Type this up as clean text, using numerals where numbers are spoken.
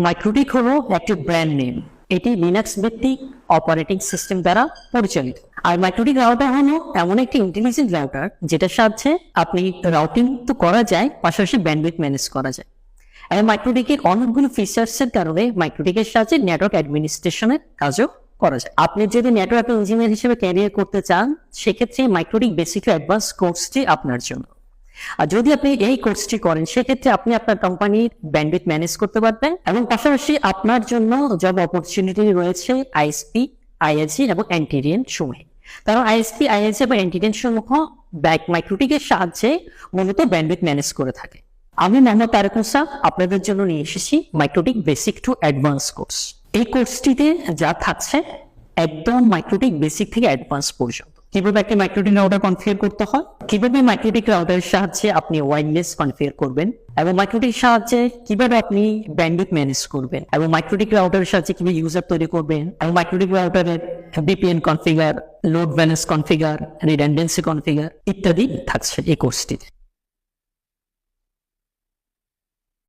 MikroTik হলো একটি brand name. এটি লিনাক্স ভিত্তিক অপারেটিং সিস্টেম দ্বারা পরিচালিত। আর মাইক্রোটিক রাউটার হলো এমন একটি ইন্টেলিজেন্ট রাউটার যেটার সাহায্যে আপনি রাউটিং তো করা যায়, পাশাপাশি ব্যান্ডউইথ ম্যানেজ করা যায়। এবং মাইক্রোটিকের অনেকগুলো ফিচার্সের কারণে মাইক্রোটিকের সাহায্যে নেটওয়ার্ক অ্যাডমিনিস্ট্রেশনের কাজও করা যায়। আপনি যদি নেটওয়ার্ক ইঞ্জিনিয়ার হিসেবে ক্যারিয়ার করতে চান, সেক্ষেত্রে মাইক্রোটিক বেসিক টু অ্যাডভান্স কোর্সটি আপনার জন্য। আর যদি আপনি এই কোর্সটি করেন, সেক্ষেত্রে আপনি আপনার কোম্পানির ব্যান্ডউইথ ম্যানেজ করতে পারবেন এবং পাশাপাশি আপনার জন্য জব অপরচুনিটি রয়েছে আইএসপি, আইএসজি এবং এনটিডিএন সমূহে। কারণ আইএসপি, আইএসজি এবং এনটিডিএন সমূহ মাইক্রোটিকের সাহায্যে মূলত ব্যান্ডউইথ ম্যানেজ করে থাকে। আমি মোহাম্মদ তারেক মুসা আপনাদের জন্য নিয়ে এসেছি MikroTik basic to advance course. এই কোর্সটিতে যা থাকছে একদম মাইক্রোটিক বেসিক থেকে অ্যাডভান্স পর্যন্ত। কিভাবে একটি মাইক্রোটিক রাউটার কনফিগার করতে হয়, কিভাবে মাইক্রোটিক রাউটারের সাহায্যে আপনি ওয়্যারলেস কনফিগার করবেন, এবং মাইক্রোটিক সাহায্যে কিভাবে আপনি ব্যান্ডউইথ ম্যানেজ করবেন, এবং মাইক্রোটিক রাউটারের সাহায্যে কিভাবে ইউজার তৈরি করবেন, এবং মাইক্রোটিক রাউটারের VPN configure, load balance configure, redundancy configure ইত্যাদি থাকছে এই কোর্সটিতে।